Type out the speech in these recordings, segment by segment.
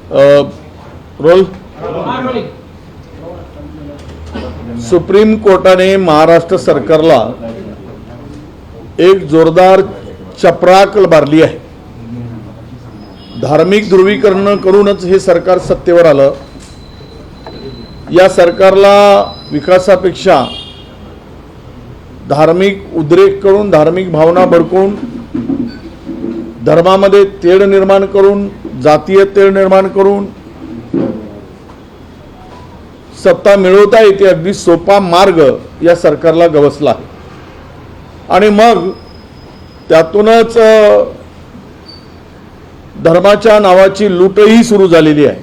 Role supreme कोर्टाने महाराष्ट्र सरकारला एक जोरदार चपराक मारली आहे। धार्मिक ध्रुवीकरण करूनच हे सरकार सत्तेवर आलं। या सरकारला विकासापेक्षा धार्मिक उद्रेक करून, धार्मिक भावना भडकवून, धर्मामध्ये तेढ निर्माण करून, जातीय तेढ निर्माण करून सत्ता मिळवता येते अगदी सोपा मार्ग या सरकारला गवसला आणि मग त्यातूनच धर्माच्या नावाची लूटही सुरू झालेली आहे।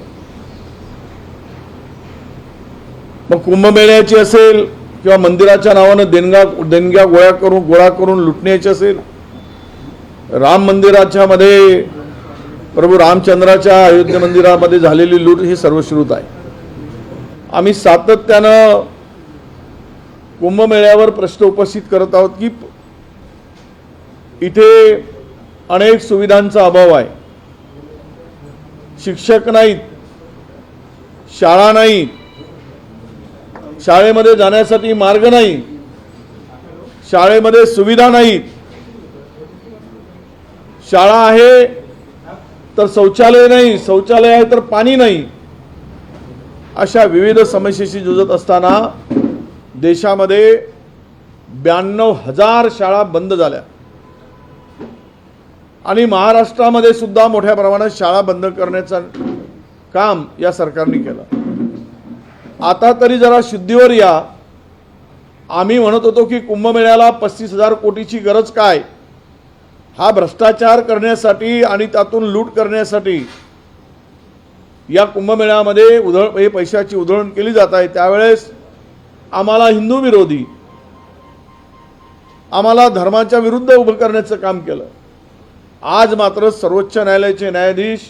मग कुंभमेळ्याची असेल किंवा मंदिराच्या नावाने देणग्या गोळा करून लुटण्याची असेल, राम मंदिराच्या मध्ये प्रभू रामचंद्राच्या अयोध्या मंदिरामध्ये झालेली लूट ही सर्वश्रुत आहे। आम्ही सातत्यानं कुंभमेळ्यावर प्रश्न उपस्थित करत आहोत की इथे अनेक सुविधांचा अभाव आहे। शिक्षक नाहीत, शाळा नाही, शाळेमध्ये जाण्यासाठी मार्ग नाही, शाळेमध्ये सुविधा नाहीत, शाळा आहे तर शौचालय नाही, शौचालय आहे तर पाणी नाही, अशा विविध समस्येशी झुंजत असताना देशामध्ये 92,000 शाळा बंद झाल्या आणि महाराष्ट्रामध्ये सुद्धा मोठ्या प्रमाणात शाळा बंद करण्याचं काम या सरकारने केलं। आता तरी जरा शुद्धीवर या। आम्ही म्हणत होतो की कुंभमेळ्याला 35,000 कोटीची गरज काय? हा भ्रष्टाचार करण्यासाठी आणि त्यातून लूट करण्यासाठी या कुंभमेळ्यामध्ये हे पैशाची उधळण केली जात आहे। त्यावेळेस आम्हाला हिंदू विरोधी, आम्हाला धर्माच्या विरुद्ध उभं करण्याचं काम केलं। आज मात्र सर्वोच्च न्यायालयाचे न्यायाधीश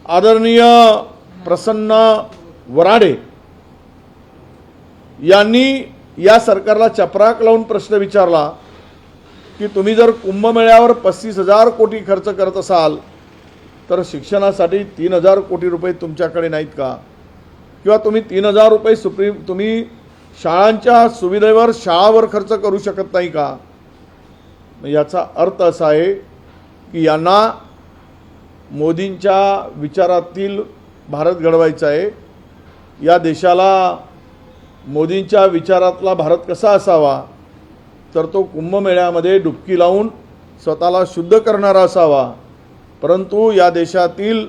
आदरणीय प्रसन्न वराडे यांनी या सरकारला चपराक लावून प्रश्न विचारला की तुम्ही जर कुंभमेळ्यावर 35,000 कोटी खर्च करत असाल तर शिक्षणासाठी 3,000 कोटी रुपये तुमच्याकडे नाहीत का? किंवा तुम्ही 3,000 रुपये तुम्ही शाळांच्या सुविधेवर, शाळावर खर्च करू शकत नाही का? याचा अर्थ असा आहे की यांना मोदींच्या विचारातील भारत घडवायचा आहे। या देशाला मोदींच्या विचारातला भारत कसा असावा तर तो कुंभमेळ्यामध्ये डुबकी लावून स्वतःला शुद्ध करणारा असावा। परंतु या देशातील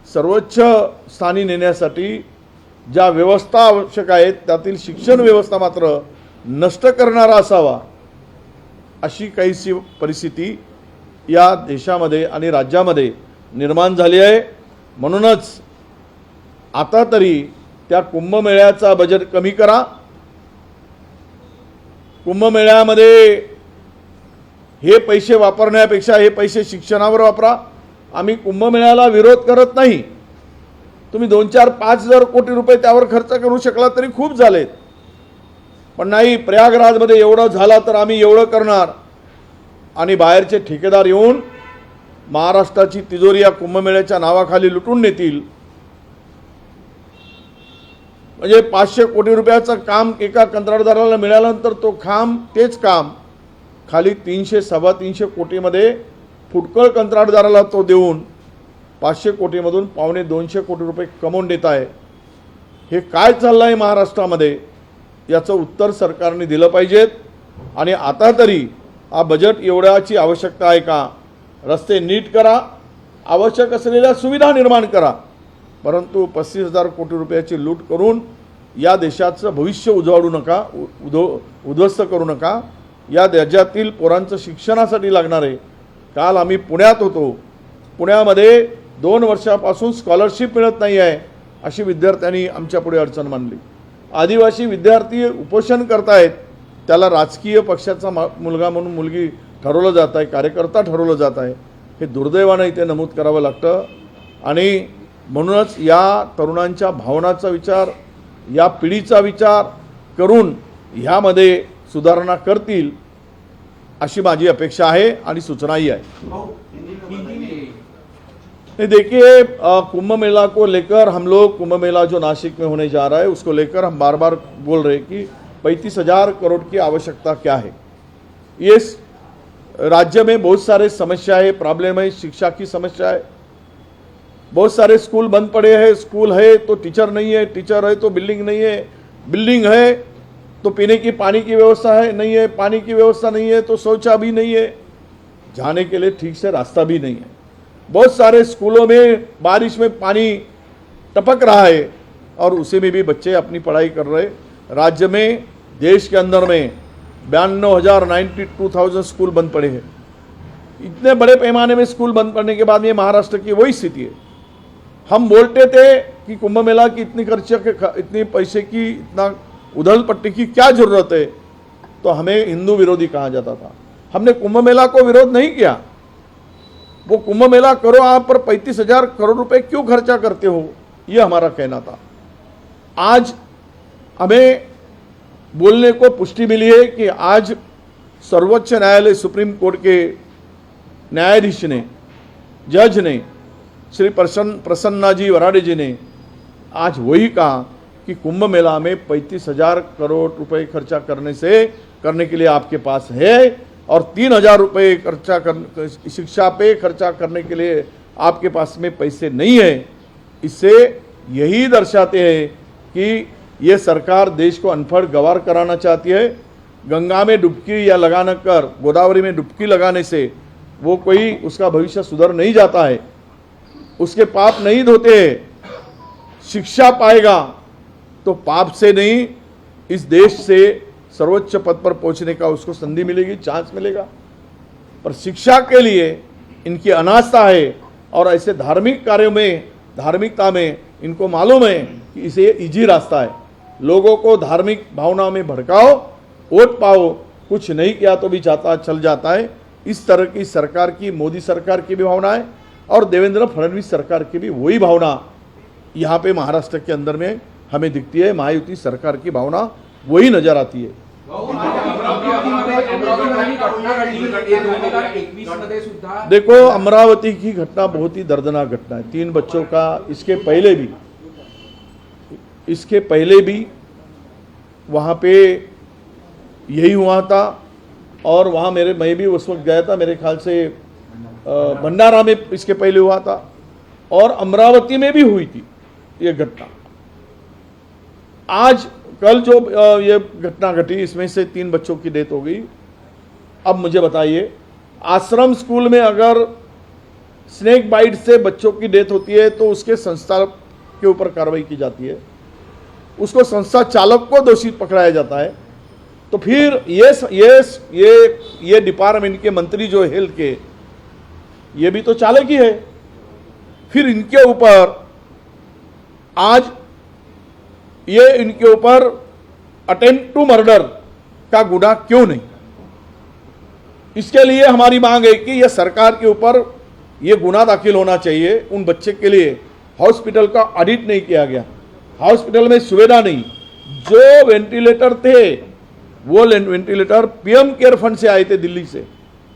सर्वोच्च स्थानी नेण्यासाठी ज्या व्यवस्था आवश्यक आहेत त्यातील शिक्षण व्यवस्था मात्र नष्ट करणारा असावा, अशी काहीशी परिस्थिती या देशामध्ये आणि राज्यामध्ये निर्माण झाली आहे। म्हणूनच आता तरी त्या कुंभमेळ्याचा बजेट कमी करा। कुंभमेळ्यामध्ये हे पैसे वापरण्यापेक्षा हे पैसे शिक्षणावर वापरा। आम्ही कुंभमेळ्याला विरोध करत नाही। तुम्ही 2, 4, 5,000 कोटी रुपये त्यावर खर्च करू शकला तरी खूप झालेत, पण नाही, प्रयागराजमध्ये एवढं झाला तर आम्ही एवढं करणार आणि बाहेरचे ठेकेदार येऊन महाराष्ट्राची तिजोरी या कुंभमेळ्याच्या नावाखाली लुटून नेतील। म्हणजे 500 कोटी रुपयाचं काम एका कंत्राटदाराला मिळाल्यानंतर तेच काम खाली 300-325 कोटीमध्ये फुटकळ कंत्राटदाराला तो देऊन 500 कोटीमधून 250 कोटी रुपये कमवून देत आहे। हे काय चाललं आहे महाराष्ट्रामध्ये याचं उत्तर सरकारने दिलं पाहिजेत। आणि आता तरी हा बजेट एवढ्याची आवश्यकता आहे का? रस्ते नीट करा, आवश्यक असलेल्या सुविधा निर्माण करा, परंतु 35,000 कोटी रुपयाची लूट करून या देशाचं भविष्य उजवाडू नका, उद्ध्वस्त करू नका। या राज्यातील पोरांचं शिक्षणासाठी लागणार आहे। काल आम्ही पुण्यात होतो, पुण्यामध्ये 2 वर्षापासून स्कॉलरशिप मिळत नाही आहे अशी विद्यार्थ्यांनी आमच्या पुढे अडचण मांडली। आदिवासी विद्यार्थी उपोषण करतायत, त्याला राजकीय पक्षाचा मुलगा म्हणून मुलगी ठरवलं जात आहे, कार्यकर्ता ठरवलं जात आहे। हे दुर्दैवानं इथे नमूद करावं लागतं आणि म्हणूनच या तरुणांच्या भावनांचा विचार, या पिढीचा विचार करून ह्यामध्ये सुधारणा करतील अशी माझी अपेक्षा आहे आणि सूचनाही आहे। नहीं, देखिए कुंभ मेला को लेकर हम लोग, कुंभ मेला जो नासिक में होने जा रहा है उसको लेकर हम बार बार बोल रहे हैं कि 35,000 करोड़ की आवश्यकता क्या है। ये राज्य में बहुत सारे समस्या है, प्रॉब्लम है, शिक्षा की समस्या है, बहुत सारे स्कूल बंद पड़े हैं, स्कूल है तो टीचर नहीं है, टीचर है तो बिल्डिंग नहीं है, बिल्डिंग है तो पीने की पानी की व्यवस्था है नहीं है, पानी की व्यवस्था नहीं है तो शौचा भी नहीं है, जाने के लिए ठीक से रास्ता भी नहीं है। बहुत सारे स्कूलों में बारिश में पानी टपक रहा है और उसी में भी बच्चे अपनी पढ़ाई कर रहे। राज्य में, देश के अंदर में 92,000 स्कूल बंद पड़े हैं। इतने बड़े पैमाने में स्कूल बंद पड़ने के बाद में महाराष्ट्र की वही स्थिति है। हम बोलते थे कि कुंभ मेला की इतनी खर्चे इतनी पैसे की, इतना उधल पट्टी की क्या जरूरत है, तो हमें हिंदू विरोधी कहा जाता था। हमने कुंभ मेला को विरोध नहीं किया, वो कुंभ मेला करो, आप पर 35,000 करोड़ रुपए क्यों खर्चा करते हो, ये हमारा कहना था। आज हमें बोलने को पुष्टि मिली है कि आज सर्वोच्च न्यायालय, सुप्रीम कोर्ट के न्यायाधीश ने, जज ने, श्री प्रसन्ना जी वराडे जी ने आज वही कहा कि कुंभ मेला में 35,000 करोड़ रुपए खर्चा करने के लिए आपके पास है और 3,000 रुपये शिक्षा पे खर्चा करने के लिए आपके पास में पैसे नहीं है। इससे यही दर्शाते हैं कि ये सरकार देश को अनपढ़ गंवार कराना चाहती है। गंगा में डुबकी या लगाना कर, गोदावरी में डुबकी लगाने से वो कोई उसका भविष्य सुधर नहीं जाता है, उसके पाप नहीं धोते। शिक्षा पाएगा तो पाप से नहीं, इस देश से सर्वोच्च पद पर पहुंचने का उसको संधि मिलेगी, चांस मिलेगा। पर शिक्षा के लिए इनकी अनास्था है और ऐसे धार्मिक कार्यों में, धार्मिकता में इनको मालूम है कि इसे इजी रास्ता है। लोगों को धार्मिक भावनाओं में भड़काओ, वोट पाओ, कुछ नहीं किया तो भी चल जाता है। इस तरह की सरकार की, मोदी सरकार की भी भावना है और देवेंद्र फडणवीस सरकार की भी वही भावना यहाँ पे महाराष्ट्र के अंदर में हमें दिखती है। महायुति सरकार की भावना वही नजर आती है। देखो, अमरावती की घटना बहुत ही दर्दनाक घटना है। 3 बच्चों का इसके पहले भी वहाँ पे यही हुआ था और वहाँ मैं भी उस वक्त गया था, मेरे ख्याल से भंडारा में इसके पहले हुआ था और अमरावती में भी हुई थी ये घटना। आज कल जो ये घटना घटी, इसमें से 3 बच्चों की डेथ हो गई। अब मुझे बताइए, आश्रम स्कूल में अगर स्नेक बाइट से बच्चों की डेथ होती है तो उसके संस्था के ऊपर कार्रवाई की जाती है, उसको संस्था चालक को दोषी पकड़ाया जाता है। तो फिर ये डिपार्टमेंट के मंत्री जो हेल्थ के, ये भी तो चालक ही है। फिर इनके ऊपर आज इनके ऊपर अटेम्प्ट टू मर्डर का गुनाह क्यों नहीं? इसके लिए हमारी मांग है कि यह सरकार के ऊपर यह गुनाह दाखिल होना चाहिए। उन बच्चे के लिए हॉस्पिटल का ऑडिट नहीं किया गया, हॉस्पिटल में सुविधा नहीं, जो वेंटिलेटर थे वो वेंटिलेटर पीएम केयर फंड से आए थे दिल्ली से,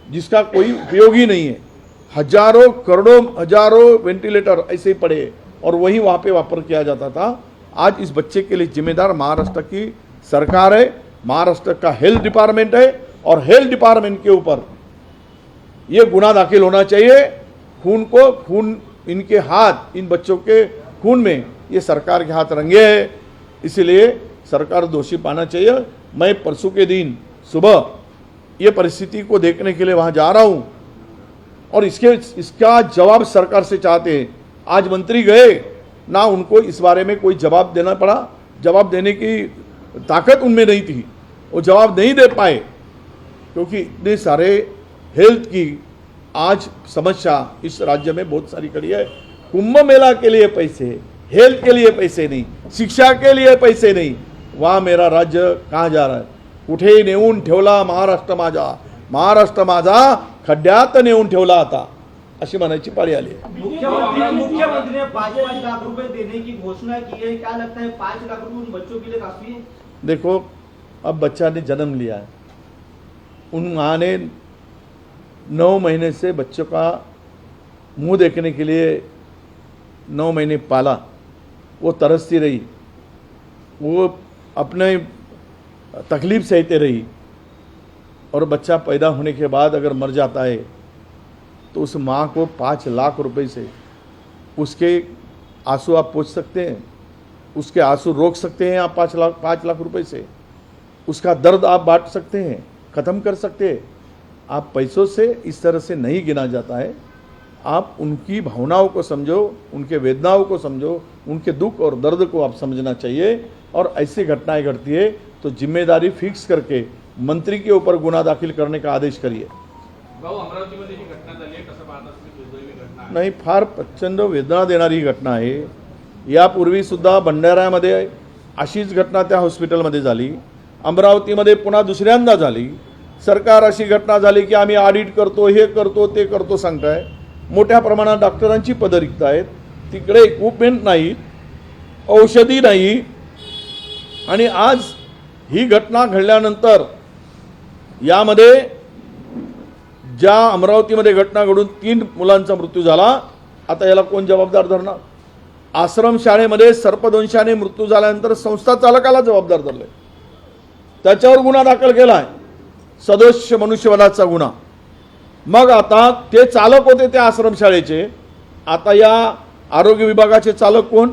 जिसका कोई उपयोग ही नहीं है। हजारों करोड़ों हजारों वेंटिलेटर ऐसे ही पड़े और वही वहाँ पे वापर किया जाता था। आज इस बच्चे के लिए जिम्मेदार महाराष्ट्र की सरकार है, महाराष्ट्र का हेल्थ डिपार्टमेंट है और हेल्थ डिपार्टमेंट के ऊपर ये गुनाह दाखिल होना चाहिए। खून इनके हाथ, इन बच्चों के खून में ये सरकार के हाथ रंगे हैं, इसलिए सरकार दोषी पाना चाहिए। मैं परसों के दिन सुबह ये परिस्थिति को देखने के लिए वहाँ जा रहा हूँ और इसका जवाब सरकार से चाहते हैं। आज मंत्री गए ना, उनको इस बारे में कोई जवाब देना पड़ा, जवाब देने की ताकत उनमें नहीं थी, वो जवाब नहीं दे पाए क्योंकि इतने सारे हेल्थ की आज समस्या इस राज्य में बहुत सारी खड़ी है। कुंभ मेला के लिए पैसे, हेल्थ के लिए पैसे नहीं, शिक्षा के लिए पैसे नहीं, वहाँ मेरा राज्य कहाँ जा रहा है? कुठे नेऊन ठेवला महाराष्ट्र माझा, महाराष्ट्र माझा खड्ड्यात नेऊन ठेवला आता, अशी म्हणायची पाळी आली है। मुख्यमंत्री ने 5 लाख रुपए देने की घोषणा की है, क्या लगता है 5 लाख रुपए उन बच्चों के लिए काफी है? देखो, अब बच्चा ने जन्म लिया है, उन माँ ने 9 महीने से बच्चों का मुंह देखने के लिए 9 महीने पाला, वो तरसती रही, वो अपने तकलीफ सहते रही, और बच्चा पैदा होने के बाद अगर मर जाता है तो उस माँ को 5 लाख रुपए से उसके आंसू आप पोंछ सकते हैं, उसके आंसू रोक सकते हैं आप 5 लाख रुपए से, उसका दर्द आप बांट सकते हैं, ख़त्म कर सकते हैं। आप पैसों से इस तरह से नहीं गिना जाता है। आप उनकी भावनाओं को समझो, उनके वेदनाओं को समझो, उनके दुख और दर्द को आप समझना चाहिए। और ऐसी घटनाएं घटती है तो जिम्मेदारी फिक्स करके मंत्री के ऊपर गुन्हा दाखिल करने का आदेश करिए। भाऊ, अमरावतीमध्ये जी घटना झाली आहे कसं पाहता तुम्ही? दुर्दैवी घटना आहे. नाही, फार प्रचंड वेदना देणारी घटना आहे। यापूर्वीसुद्धा भंडाऱ्यामध्ये अशीच घटना त्या हॉस्पिटलमध्ये झाली, अमरावतीमध्ये पुन्हा दुसऱ्यांदा झाली। सरकार अशी घटना झाली की आम्ही ऑडिट करतो, हे करतो, ते करतो सांगताय। मोठ्या प्रमाणात डॉक्टरांची पदं रिक्त आहेत, तिकडे इक्विपमेंट नाही, औषधी नाही, आणि आज ही घटना घडल्यानंतर यामध्ये ज्या अमरावतीमध्ये घटना घडून 3 मुलांचा मृत्यू झाला, आता याला कोण जबाबदार धरणार? आश्रम शाळेमध्ये सर्पदंशाने मृत्यू झाल्यानंतर संस्था चालकाला जबाबदार धरले, त्याच्यावर गुन्हा दाखल केला आहे, सदोष मनुष्यवधाचा गुन्हा। मग आता ते चालक होते त्या आश्रम शाळेचे, आता या आरोग्य विभागाचे चालक कोण?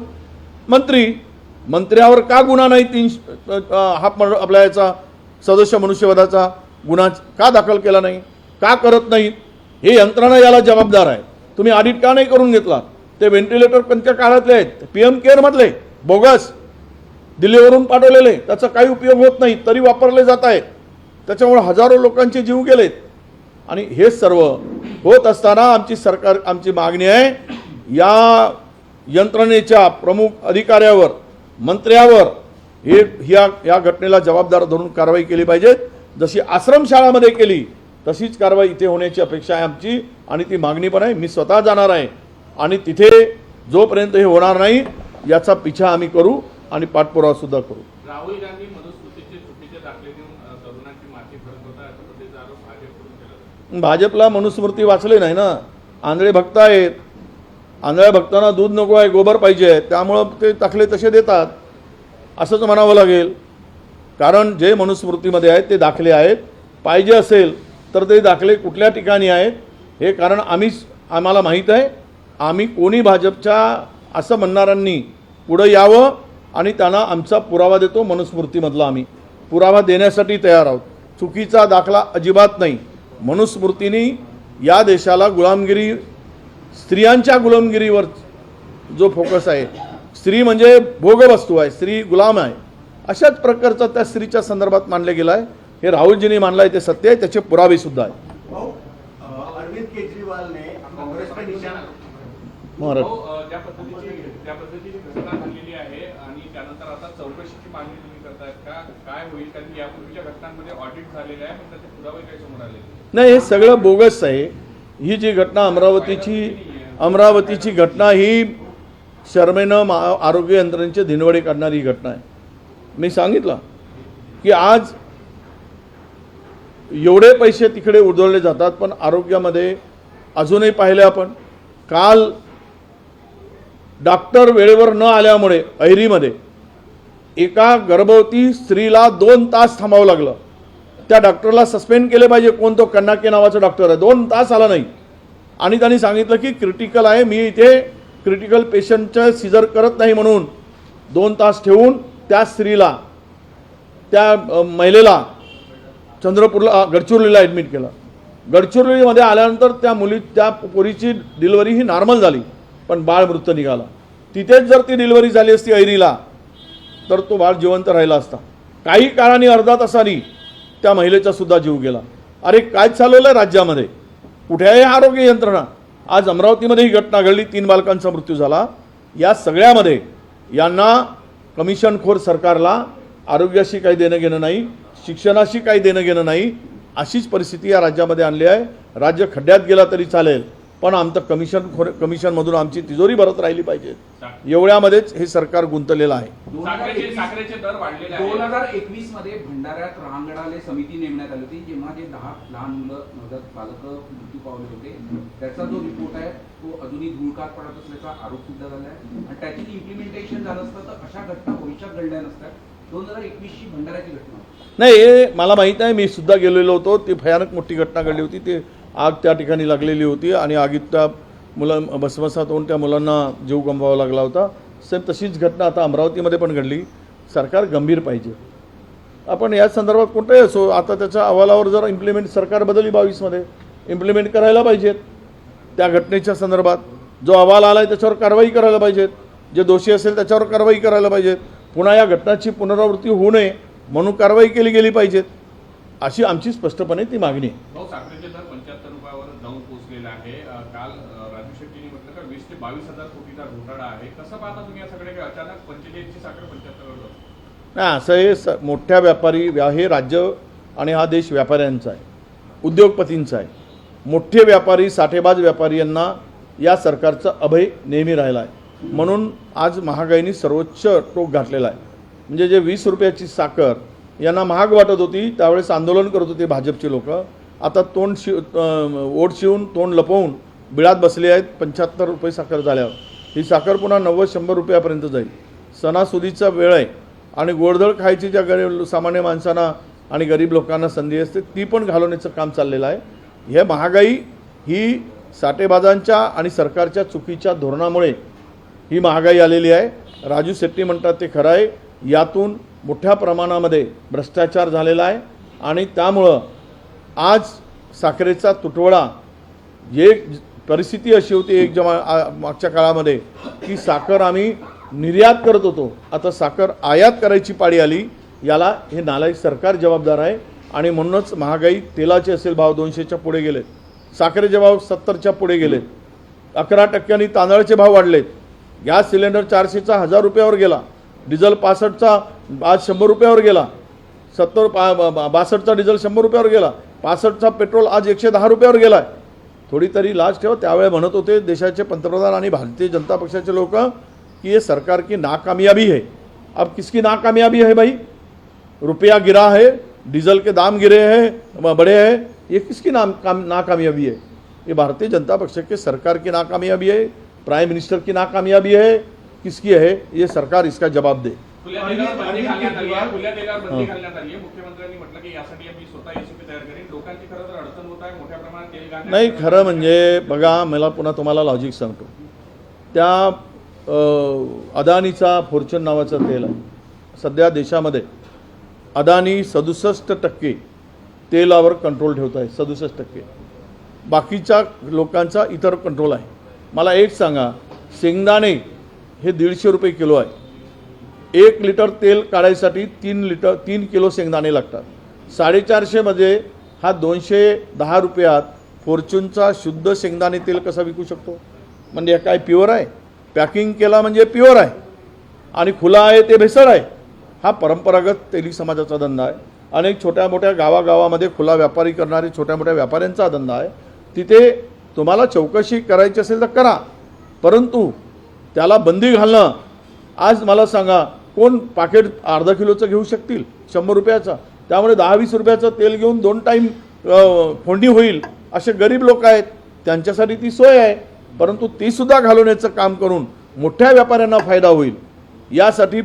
मंत्री। मंत्र्यावर का गुन्हा नाही? आपल्या याचा सदस्य मनुष्यवधाचा गुन्हा का दाखल केला नाही, का करत नाहीत? हे यंत्रणा याला जबाबदार आहे। तुम्ही ऑडिट का नाही करून घेतला? ते व्हेंटिलेटर कोणत्या काळातले आहेत? PM केअर मधले बोगस दिल्लीवरून पाठवलेले, त्याचा काही उपयोग होत नाही, तरी वापरले जात आहेत, त्याच्यामुळे हजारो लोकांचे जीव गेलेत। आणि हे सर्व होत असताना आमची सरकार आमची मागणी आहे, या यंत्रणेच्या प्रमुख अधिकाऱ्यावर, मंत्र्यावर या घटनेला जबाबदार धरून कारवाई केली पाहिजे। जशी आश्रम शाळामध्ये केली तशीच कारवाई इथे होण्याची अपेक्षा आहे आमची, आणि ती मागणी पण आहे। मी स्वतः जाणार आहे आणि तिथे जोपर्यंत हे होणार नाही याचा पिछा आम्ही करू आणि पाठपुरावा सुद्धा करू। राहुल गांधी मनुस्मृतीचे चुकीचे दाखले देऊन तरुणांची माती फडकवत आहेत, असा पद्धतीचा आरोप भाजपकडून केला जातो। भाजपला मनुस्मृती वाचले नाही ना, आंधळे भक्त आहेत, आंधळ्या भक्तांना दूध नको आहे, गोबर पाहिजे, त्यामुळं ते दाखले तसे देतात असंच म्हणावं लागेल। कारण जे मनुस्मृतीमध्ये आहेत ते दाखले आहेत, पाहिजे असेल तर ते दाखले कुठल्या ठिकाणी आहेत हे कारण आम्हाला माहीत आहे। आम्ही कोणी भाजपच्या असं म्हणणाऱ्यांनी पुढे यावं आणि त्यांना आमचा पुरावा देतो, मनुस्मृतीमधला आम्ही पुरावा देण्यासाठी तयार आहोत। चुकीचा दाखला अजिबात नाही। मनुस्मृतीने या देशाला गुलामगिरी, स्त्रियांच्या गुलामगिरीवर जो फोकस आहे, स्त्री म्हणजे भोगवस्तू आहे, स्त्री गुलाम आहे, अशाच प्रकारचा त्या स्त्रीच्या संदर्भात मांडले गेला आहे। हे राहुलजींनी मांडलं आहे ते सत्य आहे, त्याचे पुरावे सुद्धा आहे। अरविंद केजरीवाल ने कांग्रेस पे निशाना भाऊ, ज्या पद्धतीची घटना झालेली आहे आणि त्यानंतर आता चौकशीची मागणी तुम्ही करतायत का? काय होईल? कारण यापूर्वीच्या घटनांमध्ये ऑडिट झालेलं आहे, पण त्याचे पुरावे काही समोर आले नाही, हे सगळं बोगस आहे। ही जी घटना अमरावतीची घटना ही शर्मेनं आरोग्य यंत्रणेचे धिंडवडे काढणारी घटना आहे। मी सांगितलं की आज एवढे पैसे तिकडे उधळले जातात, पण आरोग्यामध्ये अजूनही पाहिले आपण, काल डॉक्टर वेळेवर न आल्यामुळे अहिरीमध्ये एका गर्भवती स्त्रीला 2 तास थांबावं लागलं। त्या डॉक्टरला सस्पेंड केले पाहिजे। कोण तो कन्नाके नावाचा डॉक्टर आहे, 2 तास आला नाही आणि त्यांनी सांगितलं की क्रिटिकल आहे, मी इथे क्रिटिकल पेशंटचं सिजर करत नाही म्हणून 2 तास ठेवून त्या स्त्रीला, त्या महिलेला चंद्रपूरला, गडचिरोलीला ॲडमिट केलं। गडचिरोलीमध्ये आल्यानंतर त्या पोरीची डिलिव्हरी ही नॉर्मल झाली, पण बाळ मृत निघाला। तिथेच जर ती डिलिव्हरी झाली असती अहिरीला तर तो बाळ जिवंत राहिला असता। काही काळाने, अर्धा तासांनी त्या महिलेचा सुद्धा जीव गेला। अरे काय चालवलं आहे राज्यामध्ये? कुठे आहे आरोग्य यंत्रणा? आज अमरावतीमध्ये ही घटना घडली, 3 बालकांचा मृत्यू झाला। या सगळ्यामध्ये यांना कमिशनखोर सरकारला आरोग्याशी काही देणं घेणं नाही, शिक्षणाशी काही देणं घेणं नाही, अशीच परिस्थिती या राज्यामध्ये आणली आहे। राज्य खड्ड्यात गेला तरी चालेल, पण आमचं कमिशनमधून आमची तिजोरी भरत राहिली पाहिजे, एवढ्यामध्येच हे सरकार गुंतलेलं आहे। साखरेचे दर वाढलेले आहेत। 2021 मध्ये भंडाऱ्यात रांगडाले समिती नेमण्यात आली होती, जेव्हा जे 10 लहान मुलं नवजात बालकं मृत्यू पावले होते. त्याचा जो रिपोर्ट आहे तो अजूनही धुळकात पडत असल्याचा आरोप सुद्धा झाला आहे आणि त्याची इम्प्लिमेंटेशन झालं असतं तर अशा घटना भविष्यात घडल्या नसतात. 2021ची भंडाऱ्याची घटना होती. नाही, हे मला माहीत आहे, मी सुद्धा गेलेलो होतो. ती भयानक मोठी घटना घडली होती. ती आग त्या ठिकाणी लागलेली होती आणि आगीत त्या भस्मसात होऊन त्या मुलांना जीव गमवावा लागला होता. सेम तशीच घटना आता अमरावतीमध्ये पण घडली. सरकार गंभीर पाहिजे. आपण या संदर्भात कोणताही असो, आता त्याच्या अहवालावर जर इम्प्लिमेंट सरकार बदलली 22मध्ये इम्प्लिमेंट करायला पाहिजेत. त्या घटनेच्या संदर्भात जो अहवाल आला आहे त्याच्यावर कारवाई करायला पाहिजेत. जे दोषी असेल त्याच्यावर कारवाई करायला पाहिजेत. पुन्हा या घटनाची पुनरावृत्ती होऊ नये म्हणून कारवाई केली गेली पाहिजेत, अशी आमची स्पष्टपणे ती मागणी आहे. भाऊ, साखरेचे दर 75 रुपयावर जाऊन पोहोचलेला आहे. काल राजू शेट्टींनी म्हटलं का 20 ते 22,000 कोटीचा घोटाळा आहे. कसं पाहता तुम्ही या सगळे अचानक 45ची साखर 75वर जाऊ? नाही, असं हे मोठ्या व्यापारी हे राज्य आणि हा देश व्यापाऱ्यांचा आहे, उद्योगपतींचा आहे. मोठे व्यापारी, साठेबाज व्यापारी यांना या सरकारचा अभय नेहमी राहिला आहे. म्हणून आज महागाईने सर्वोच्च टोक घातलेला आहे. म्हणजे जे 20 रुपयाची साखर यांना महाग वाटत होती त्यावेळेस आंदोलन करत होते भाजपचे लोक. आता ओढ शिवून तोंड लपवून बिळात बसले आहेत. 75 रुपये साखर झाल्यावर ही साखर पुन्हा 90-100 रुपयापर्यंत जाईल. सणासुदीचा वेळ आहे आणि गोडधोड खायची ज्या गरीब सामान्य माणसांना आणि गरीब लोकांना संधी असते ती पण घालवण्याचं काम चाललेलं आहे. हे महागाई ही साठेबाजांच्या आणि सरकारच्या चुकीच्या धोरणामुळे ही महागाई आलेली आहे. राजू शेट्टी म्हणतात ते खरं आहे. यातून मोठ्या प्रमाणामध्ये भ्रष्टाचार झालेला आहे आणि त्यामुळं आज साखरेचा तुटवडा, एक परिस्थिती अशी होती एक मागच्या काळामध्ये की साखर आम्ही निर्यात करत होतो, आता साखर आयात करायची पाळी आली. याला हे नालायक सरकार जबाबदार आहे आणि म्हणूनच महागाई तेलाचे असेल भाव 200च्या पुढे गेलेत, साखरेचे भाव 70च्या पुढे गेलेत, 11% तांदळाचे भाव वाढलेत, गॅस सिलेंडर 400चा 1000 रुपयावर गेला, डिझेल 65चा आज 100 रुपयावर गेला, 62चा डिझेल 100 रुपयावर गेला, 65चा पेट्रोल आज 110 रुपयावर गेला आहे. थोडी तरी लाज ठेवा. त्यावेळे म्हणत होते देशाचे पंतप्रधान आणि भारतीय जनता पक्षाचे लोक कि ये सरकार की नाकामयाबी है. अब किसकी नाकामयाबी है भाई? रुपया गिरा है, डीजल के दाम गिरे हैं, बढ़े हैं, ये किसकी नाकामयाबी है? ये भारतीय जनता पक्ष के सरकार की नाकामयाबी है, प्राइम मिनिस्टर की नाकामयाबी है, किसकी है? ये सरकार इसका जवाब दे. खुल्या तेलावर बंदी घालण्यात आली आहे. मुख्यमंत्र्यांनी म्हटलं की यासाठी मी स्वतः रेसिपी तयार करेन. लोकांची खरं तर अडचण होत आहे, मोठ्या प्रमाणात तेल घालण्यात. नाही, खरं म्हणजे बघा, मला पुन्हा तुम्हाला लॉजिक सांगतो. त्या अदानीचा फॉर्च्यून नावाचं तेल आहे. सध्या देशामध्ये अदानी 67% तेलावर कंट्रोल ठेवत आहे. 67%. बाकीच्या लोकांचा इतर कंट्रोल आहे. मला एक सांगा, शेंगदाणे हे 150 रुपये किलो आहे. 1 लिटर तेल काढायसाठी 3 किलो शेंगदाणे लागतात. 450 मध्ये हा 210 रुपयात फॉर्च्यूनचा शुद्ध शेंगदाणे तेल कसा विकू शकतो? म्हणजे काय प्युअर आहे? पॅकिंग केला म्हणजे प्युअर आहे आणि खुला आहे ते भेसळ आहे. हा परंपरागत तेली समाजाचा धंदा आहे. अनेक छोट्या मोठ्या गावागावामध्ये खुला व्यापारी करणारे छोट्या मोठ्या व्यापाऱ्यांचा धंदा आहे. तिथे तुम्हाला चौकशी करायची असेल तर करा, परंतु त्याला बंदी घालणं, आज मला सांगा कोण पाकिट अर्धा किलोचं घेऊ शकतील 100 रुपयाचा? त्यामुळे 10-20 रुपयाचं तेल घेऊन 2 टाईम फोडणी होईल असे गरीब लोक आहेत, त्यांच्यासाठी ती सोय आहे. परंतु ती सुद्धा घालवण्याचं काम करून मोठ्या व्यापाऱ्यांना फायदा होईल यासाठी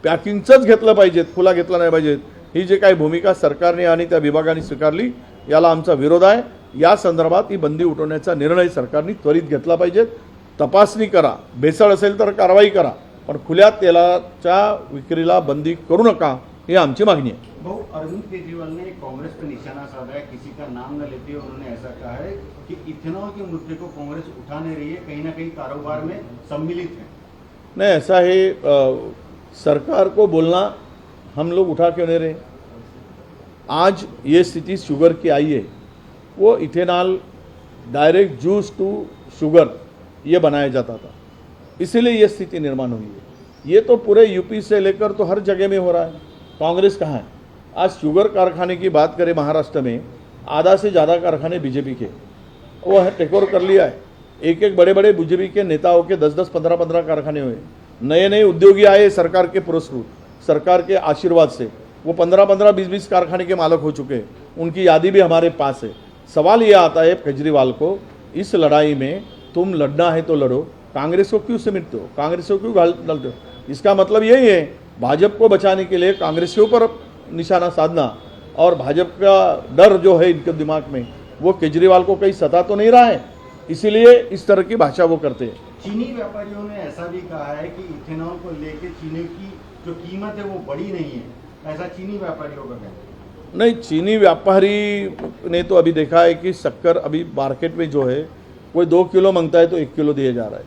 पॅकिंगचंच घेतलं पाहिजे, खुला घेतला नाही पाहिजे. ही जे काही भूमिका सरकारने आणि त्या विभागाने स्वीकारली याला आमचा विरोध आहे. या संदर्भात ही बंदी उठवण्याचा निर्णय सरकारने त्वरित घेतला पाहिजे. तपासणी करा, भेसळ असेल तर कारवाई करा, पण खुल्या तेलाच्या विक्रीला बंदी करू नका, ही आमची मागणी आहे. बहु अरविंद केजरीवाल ने कांग्रेस पर निशाना साधा है, किसी का नाम न लेते हुए उन्होंने ऐसा कहा है कि इथेनॉल के मुद्दे को कांग्रेस उठा नहीं रही है, कहीं ना कहीं कारोबार में सम्मिलित है. नहीं, ऐसा है, सरकार को बोलना हम लोग उठा क्यों नहीं रहे? आज ये स्थिति शुगर की आई है, वो ethanol direct juice to sugar ये बनाया जाता था, इसीलिए ये स्थिति निर्माण हुई है. ये तो पूरे यूपी से लेकर तो हर जगह में हो रहा है. कांग्रेस कहाँ है? आज शुगर कारखाने की बात करें, महाराष्ट्र में आधा से ज़्यादा कारखाने बीजेपी के वो टेक ओवर कर लिया है. एक बड़े बड़े बीजेपी के नेताओं के 10-10, 15-15 कारखाने हुए. नए उद्योगी आए सरकार के पुरस्कृत, सरकार के आशीर्वाद से वो 15-15, 20-20 कारखाने के मालक हो चुके हैं. उनकी यादी भी हमारे पास है. सवाल ये आता है केजरीवाल को, इस लड़ाई में तुम लड़ना है तो लड़ो, कांग्रेस को क्यों समेटते हो, कांग्रेस को क्यों डालते हो? इसका मतलब यही है भाजपा को बचाने के लिए कांग्रेस के ऊपर निशाना साधना, और भाजपा का डर जो है इनके दिमाग में वो केजरीवाल को कहीं सता तो नहीं रहा है, इसीलिए इस तरह की भाषा वो करते हैं। चीनी व्यापारियों ने ऐसा भी कहा है कि इथेनॉल को लेकर चीनी की जो कीमत है वो बड़ी नहीं है, ऐसा चीनी व्यापारियों का कहना है। नहीं, चीनी व्यापारी ने तो अभी देखा है कि शक्कर अभी मार्केट में जो है कोई 2 किलो मांगता है तो 1 किलो दिया जा रहा है,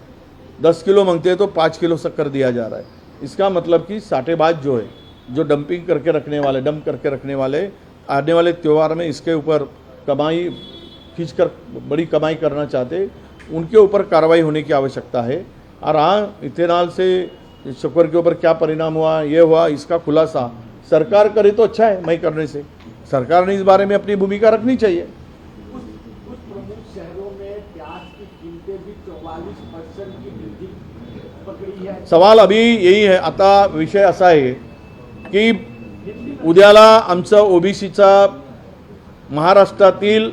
10 किलो मांगते हैं तो 5 किलो शक्कर दिया जा रहा है। इसका मतलब कि साटेबाज जो है, जो डंपिंग करके रखने वाले, डंप करके रखने वाले, आने वाले त्यौहार में इसके ऊपर कमाई खींचकर बड़ी कमाई करना चाहते, उनके ऊपर कार्रवाई होने की आवश्यकता है। और हाँ, इथेनॉल से शक्कर के ऊपर क्या परिणाम हुआ, ये हुआ, इसका खुलासा सरकार करे तो अच्छा है, मैं करने से सरकार ने इस बारे में अपनी भूमिका रखनी चाहिए। कुछ प्रमुख शहरों में प्याज की कीमतें भी 44% की वृद्धि पकड़ी है। सवाल अभी यही आहे, आता विषय असा आहे की उद्याला आमचं ओबीसीचा महाराष्ट्रातील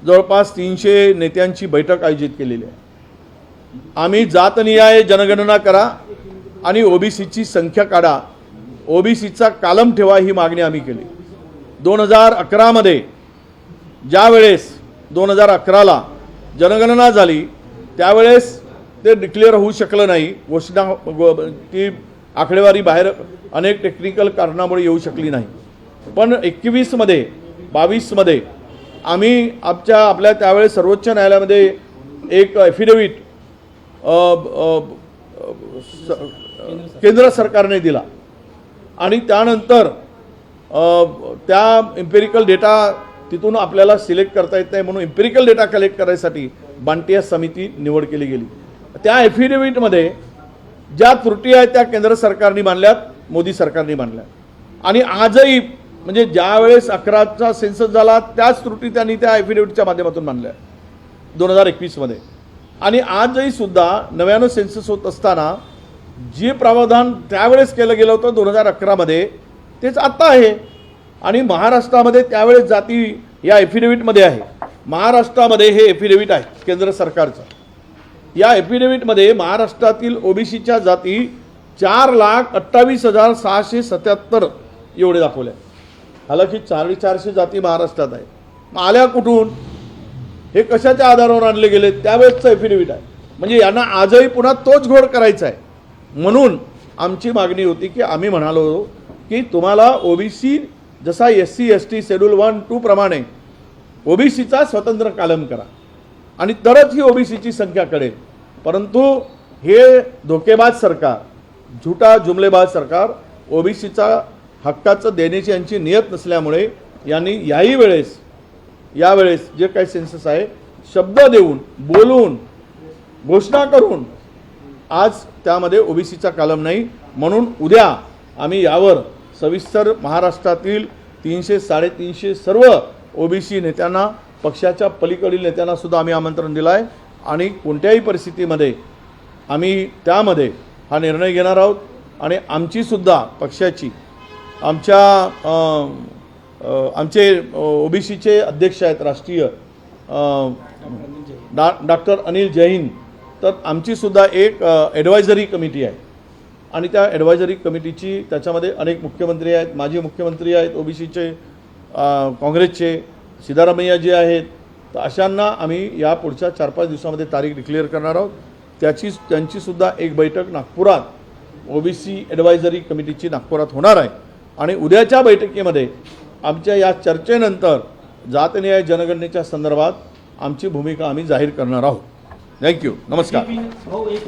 जवळपास 300 नेत्यांची बैठक आयोजित केलेली आहे। आम्ही जातनिहाय जनगणना करा आणि ओबीसीची संख्या काढा, ओबीसीचा कालम ठेवा, ही मागणी आम्ही केली। 2011 मध्ये ज्यावेळेस 2011ला जनगणना झाली त्यावेळेस ते डिक्लेअर होऊ शकलं नाही, घोषणा ती आकडेवारी बाहेर अनेक टेक्निकल कारणामुळे येऊ शकली नाही। पण 21 मध्ये 22 मध्ये आम्ही आपल्या त्यावेळेस सर्वोच्च न्यायालयामध्ये एक ॲफिडेव्हिट केंद्र सरकारने दिला आणि त्यानंतर त्या इम्पेरिकल डेटा तिथून आपल्याला सिलेक्ट करता येत नाही म्हणून इम्पेरिकल डेटा कलेक्ट करायसाठी बांटिया समिती निवड केली गेली। त्या ॲफिडेव्हिटमध्ये ज्या त्रुटी आहेत त्या केंद्र सरकारने मांडल्यात, मोदी सरकारने मांडल्यात आणि आजही म्हणजे ज्यावेळेस 11चा सेन्सस झाला त्याच त्रुटी त्यांनी त्या ॲफिडेव्हिटच्या माध्यमातून मांडल्या 2021 मध्ये। आणि आजही सुद्धा नव्यानं सेन्सस होत असताना जे प्रावधान त्यावेळेस केलं गेलं होतं 2011 मध्ये तेच आता आहे। आणि महाराष्ट्रामध्ये त्यावेळेस जाती या ॲफिडेव्हिटमध्ये आहे, महाराष्ट्रामध्ये हे ॲफिडेव्हिट आहे केंद्र सरकारचं। या ॲफिडेव्हिटमध्ये महाराष्ट्रातील ओबीसीच्या जाती 4,28,677 एवढे दाखवले। हालाकी 450 जाती महाराष्ट्रात आहे, मग आल्या कुठून, हे कशाच्या आधारावर आणले गेले त्यावेळेसचं ॲफिडेव्हिट आहे। म्हणजे यांना आजही पुन्हा तोच घोड करायचा आहे। म्हणून आमची मागणी होती की आम्ही म्हणालो की तुम्हाला ओबीसी जसा SC ST शेड्यूल 1-2 प्रमाणे ओबीसीचा स्वतंत्र कालम करा आणि तरच ही ओबीसीची संख्या कळेल। परंतु हे धोकेबाज सरकार, झुटा जुमलेबाज सरकार ओबीसीचा हक्काचं देण्याची यांची नियत नसल्यामुळे यांनी यावेळेस जे काही सेन्सस आहे शब्द देऊन, बोलून, घोषणा करून आज त्यामध्ये ओबीसीचा कालम नाही। म्हणून उद्या आम्ही यावर सविस्तर महाराष्ट्रातील 300-350 सर्व ओबीसी नेत्यांना, पक्षाच्या पलीकडील नेत्यांना सुद्धा आम्ही आमंत्रण दिलं आहे आणि कोणत्याही परिस्थितीमध्ये आम्ही त्यामध्ये हा निर्णय घेणार आहोत। आणि आमची सुद्धा पक्षाची आमचे ओबीसीचे अध्यक्ष आहेत राष्ट्रीय डॉक्टर अनिल जैन, तर आमची सुद्धा एक ॲडवायझरी कमिटी आहे आणि त्या ॲडवायझरी कमिटीची त्याच्यामध्ये अनेक मुख्यमंत्री आहेत, माजी मुख्यमंत्री आहेत ओबीसीचे, काँग्रेसचे सिद्धरामय्या जे आहेत, तर अशांना आम्ही या पुढच्या 4-5 दिवसामध्ये तारीख डिक्लेअर करणार आहोत। त्यांची सुद्धा एक बैठक नागपुरात ओबीसी ॲडवायझरी कमिटीची नागपुरात होणार आहे आणि उद्याच्या बैठकीमध्ये आमच्या या चर्चेनंतर जातनिहाय जनगणनेच्या संदर्भात आमची भूमिका आम्ही जाहीर करणार आहोत। थँक्यू, नमस्कार। हो, एक